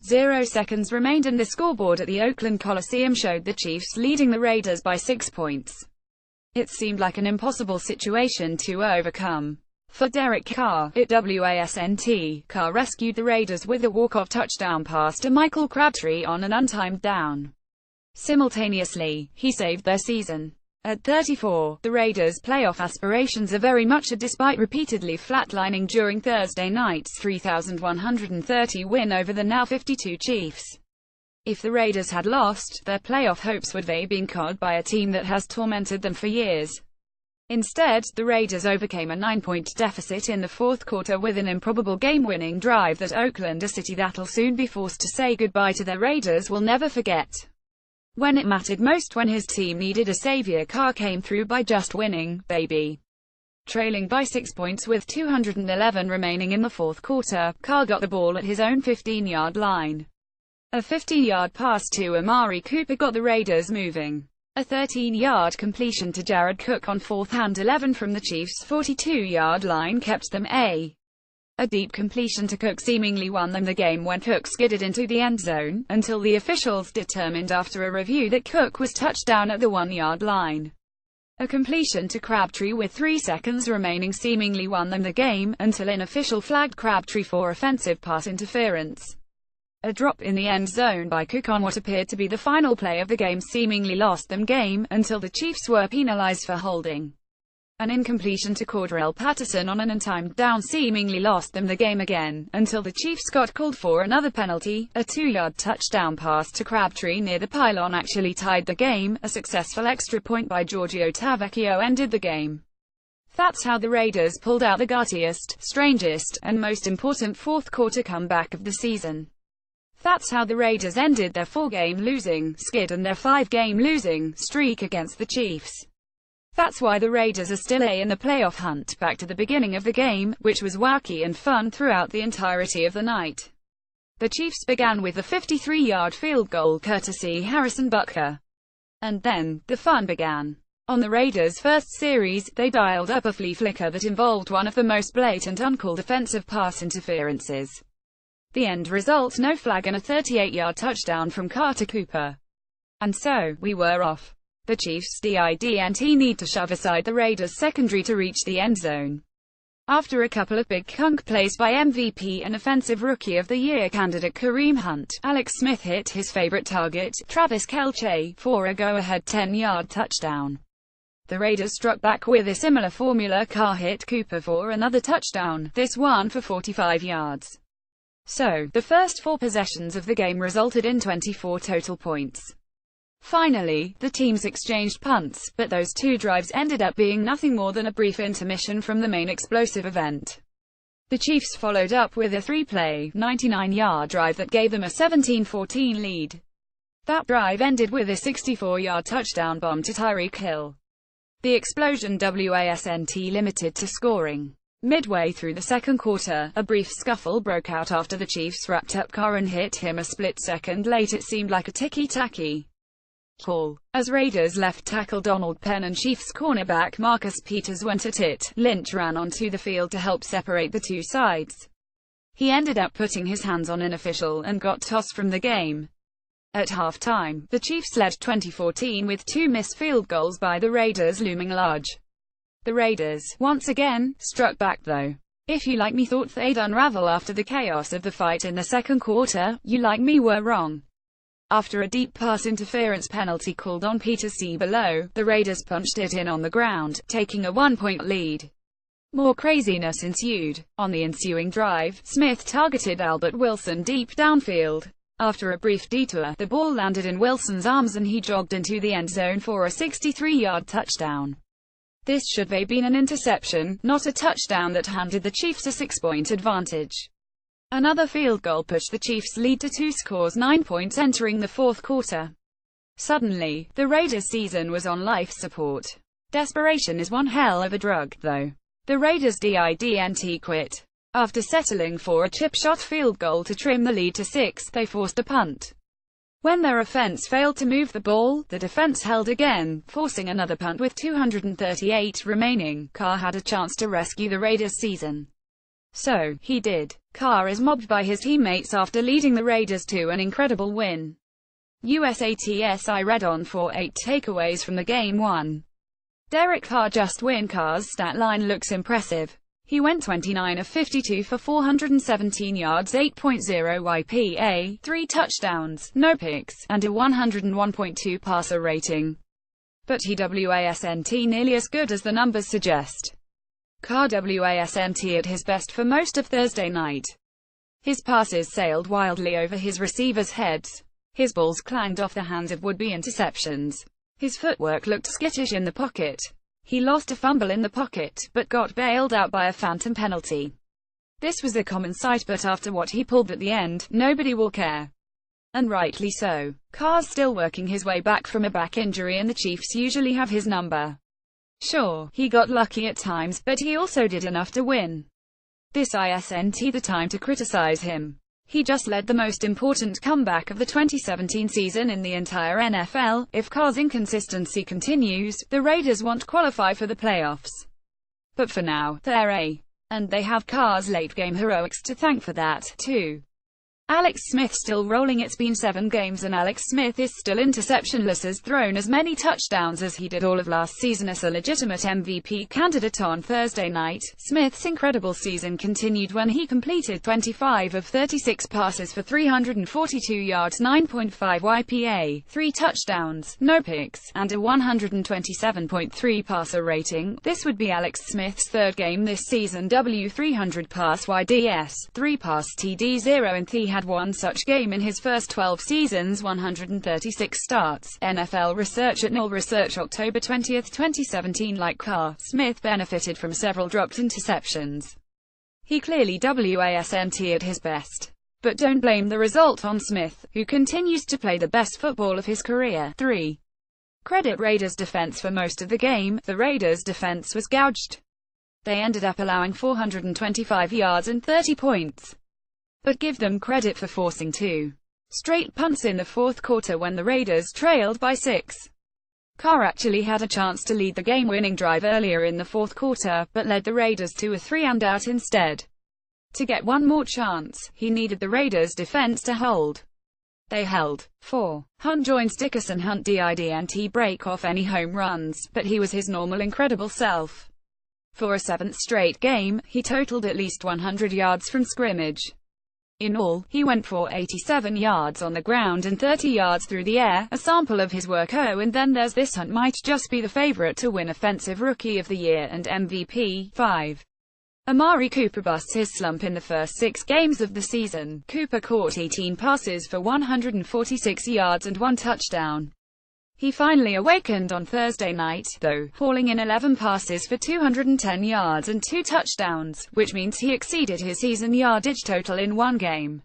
0 seconds remained and the scoreboard at the Oakland Coliseum showed the Chiefs leading the Raiders by 6 points. It seemed like an impossible situation to overcome. For Derek Carr, it wasn't. Carr rescued the Raiders with a walk-off touchdown pass to Michael Crabtree on an untimed down. Simultaneously, he saved their season. At 34, the Raiders' playoff aspirations are very much despite repeatedly flatlining during Thursday night's 3,130 win over the now 52 Chiefs. If the Raiders had lost, their playoff hopes would have been caught by a team that has tormented them for years. Instead, the Raiders overcame a 9-point deficit in the fourth quarter with an improbable game-winning drive that Oakland, a city that'll soon be forced to say goodbye to their Raiders, will never forget. When it mattered most, when his team needed a savior, Carr came through by just winning, baby. Trailing by 6 points with 211 remaining in the fourth quarter, Carr got the ball at his own 15-yard line. A 50-yard pass to Amari Cooper got the Raiders moving. A 13-yard completion to Jared Cook on 4th and 11 from the Chiefs' 42-yard line kept them A deep completion to Cook seemingly won them the game when Cook skidded into the end zone, until the officials determined after a review that Cook was touchdown at the 1-yard line. A completion to Crabtree with 3 seconds remaining seemingly won them the game, until an official flagged Crabtree for offensive pass interference. A drop in the end zone by Cook on what appeared to be the final play of the game seemingly lost them game, until the Chiefs were penalized for holding. An incompletion to Cordarrelle Patterson on an untimed down seemingly lost them the game again, until the Chiefs got called for another penalty. A 2-yard touchdown pass to Crabtree near the pylon actually tied the game. A successful extra point by Giorgio Tavecchio ended the game. That's how the Raiders pulled out the guttiest, strangest, and most important fourth-quarter comeback of the season. That's how the Raiders ended their 4-game losing skid and their 5-game losing streak against the Chiefs. That's why the Raiders are still in the playoff hunt, back to the beginning of the game, which was wacky and fun throughout the entirety of the night. The Chiefs began with a 53-yard field goal courtesy Harrison Butker. And then, the fun began. On the Raiders' first series, they dialed up a flea flicker that involved one of the most blatant uncalled offensive pass interferences. The end result: no flag and a 38-yard touchdown from Carr to Cooper. And so, we were off. The Chiefs didn't need to shove aside the Raiders' secondary to reach the end zone. After a couple of big kunk plays by MVP and Offensive Rookie of the Year candidate Kareem Hunt, Alex Smith hit his favorite target, Travis Kelce, for a go-ahead 10-yard touchdown. The Raiders struck back with a similar formula. Carr hit Cooper for another touchdown, this one for 45 yards. So, the first 4 possessions of the game resulted in 24 total points. Finally, the teams exchanged punts, but those 2 drives ended up being nothing more than a brief intermission from the main explosive event. The Chiefs followed up with a 3-play, 99-yard drive that gave them a 17-14 lead. That drive ended with a 64-yard touchdown bomb to Tyreek Hill. The explosion wasn't limited to scoring. Midway through the second quarter, a brief scuffle broke out after the Chiefs wrapped up Carr and hit him a split second late. It seemed like a ticky-tacky call. As Raiders left tackle Donald Penn and Chiefs cornerback Marcus Peters went at it, Lynch ran onto the field to help separate the two sides. He ended up putting his hands on an official and got tossed from the game. At halftime, the Chiefs led 20-14 with 2 missed field goals by the Raiders looming large. The Raiders, once again, struck back though. If you like me thought they'd unravel after the chaos of the fight in the second quarter, you like me were wrong. After a deep pass interference penalty called on Peters below, the Raiders punched it in on the ground, taking a 1-point lead. More craziness ensued. On the ensuing drive, Smith targeted Albert Wilson deep downfield. After a brief detour, the ball landed in Wilson's arms and he jogged into the end zone for a 63-yard touchdown. This should have been an interception, not a touchdown that handed the Chiefs a 6-point advantage. Another field goal pushed the Chiefs' lead to 2 scores, 9 points entering the fourth quarter. Suddenly, the Raiders' season was on life support. Desperation is one hell of a drug, though. The Raiders didn't quit. After settling for a chip-shot field goal to trim the lead to 6, they forced a punt. When their offense failed to move the ball, the defense held again, forcing another punt with 238 remaining. Carr had a chance to rescue the Raiders' season. So, he did. Carr is mobbed by his teammates after leading the Raiders to an incredible win. USATSI read on for 8 takeaways from the game 1. Derek Carr just win. Carr's stat line looks impressive. He went 29 of 52 for 417 yards, 8.0 YPA, 3 touchdowns, no picks, and a 101.2 passer rating. But he wasn't nearly as good as the numbers suggest. Carr wasn't at his best for most of Thursday night. His passes sailed wildly over his receivers' heads. His balls clanged off the hands of would-be interceptions. His footwork looked skittish in the pocket. He lost a fumble in the pocket, but got bailed out by a phantom penalty. This was a common sight, but after what he pulled at the end, nobody will care. And rightly so. Carr's still working his way back from a back injury and the Chiefs usually have his number. Sure, he got lucky at times, but he also did enough to win. This isn't the time to criticize him. He just led the most important comeback of the 2017 season in the entire NFL. If Carr's inconsistency continues, the Raiders won't qualify for the playoffs. But for now, they're A. And they have Carr's late-game heroics to thank for that, too. Alex Smith still rolling. It's been 7 games and Alex Smith is still interceptionless, has thrown as many touchdowns as he did all of last season as a legitimate MVP candidate on Thursday night. Smith's incredible season continued when he completed 25 of 36 passes for 342 yards, 9.5 YPA, 3 touchdowns, no picks, and a 127.3 passer rating. This would be Alex Smith's 3rd game this season. 300 pass YDS, 3 pass TD, 0 and he had one such game in his first 12 seasons, 136 starts. NFL Research at Null Research, October 20, 2017. Like Carr, Smith benefited from several dropped interceptions. He clearly wasn't at his best. But don't blame the result on Smith, who continues to play the best football of his career. 3. Credit Raiders defense for most of the game. The Raiders defense was gouged. They ended up allowing 425 yards and 30 points. But give them credit for forcing 2 straight punts in the 4th quarter when the Raiders trailed by 6. Carr actually had a chance to lead the game-winning drive earlier in the 4th quarter, but led the Raiders to a 3-and-out instead. To get one more chance, he needed the Raiders' defense to hold. They held. 4. Hunt joins Dickerson. Hunt didn't break off any home runs, but he was his normal incredible self. For a 7th straight game, he totaled at least 100 yards from scrimmage. In all, he went for 87 yards on the ground and 30 yards through the air, a sample of his work. Oh, and then there's this: Hunt might just be the favorite to win Offensive Rookie of the Year and MVP. 5. Amari Cooper busts his slump in the first 6 games of the season. Cooper caught 18 passes for 146 yards and 1 touchdown. He finally awakened on Thursday night, though, hauling in 11 passes for 210 yards and 2 touchdowns, which means he exceeded his season yardage total in 1 game.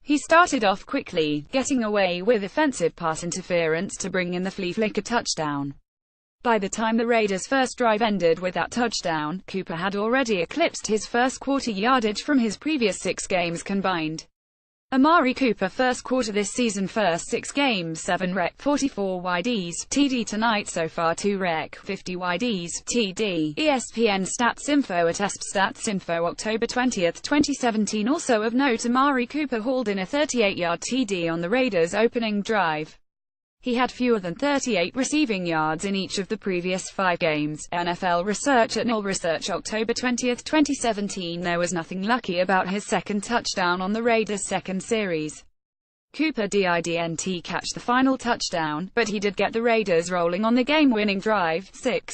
He started off quickly, getting away with offensive pass interference to bring in the flea flicker touchdown. By the time the Raiders' first drive ended with that touchdown, Cooper had already eclipsed his first quarter yardage from his previous 6 games combined. Amari Cooper first quarter this season, first 6 games, 7 rec, 44 YDs, TD tonight so far 2 rec, 50 YDs, TD. ESPN Stats Info at ESP Stats Info, October 20, 2017. Also of note, Amari Cooper hauled in a 38-yard TD on the Raiders' opening drive. He had fewer than 38 receiving yards in each of the previous 5 games. NFL Research at Null Research, October 20, 2017. There was nothing lucky about his second touchdown on the Raiders' second series. Cooper didn't catch the final touchdown, but he did get the Raiders rolling on the game-winning drive. 6.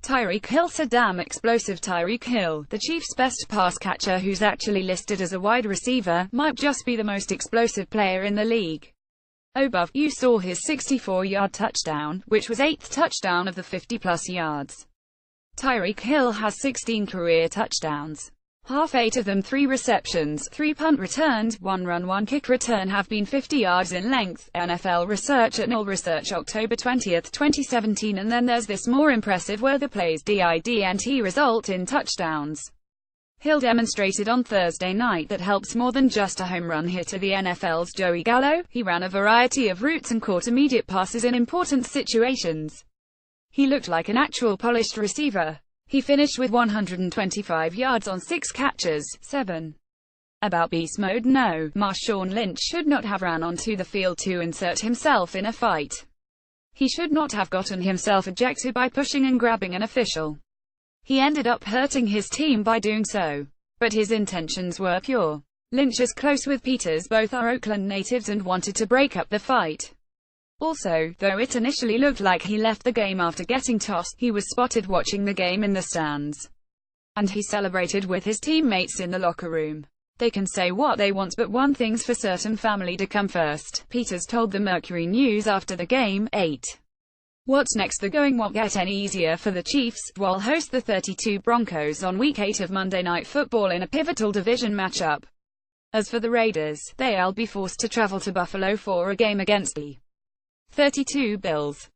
Tyreek Hill. Damn explosive Tyreek Hill, the Chiefs' best pass catcher who's actually listed as a wide receiver, might just be the most explosive player in the league. Above, you saw his 64-yard touchdown, which was 8th touchdown of the 50-plus yards. Tyreek Hill has 16 career touchdowns. Half 8 of them 3 receptions, 3 punt returns, 1 run, 1 kick return have been 50 yards in length. NFL Research at Null Research, October 20, 2017. And then there's this more impressive where the plays didn't result in touchdowns. Hill demonstrated on Thursday night that helps more than just a home run hitter. The NFL's Joey Gallo. He ran a variety of routes and caught immediate passes in important situations. He looked like an actual polished receiver. He finished with 125 yards on 6 catches. 7. About beast mode. No, Marshawn Lynch should not have ran onto the field to insert himself in a fight. He should not have gotten himself ejected by pushing and grabbing an official. He ended up hurting his team by doing so. But his intentions were pure. Lynch is close with Peters, both are Oakland natives, and wanted to break up the fight. Also, though it initially looked like he left the game after getting tossed, he was spotted watching the game in the stands. And he celebrated with his teammates in the locker room. They can say what they want, but one thing's for certain: family to come first, Peters told the Mercury News after the game. 8. What's next? The going won't get any easier for the Chiefs, while host the 32 Broncos on Week 8 of Monday Night Football in a pivotal division matchup. As for the Raiders, they'll be forced to travel to Buffalo for a game against the 32 Bills.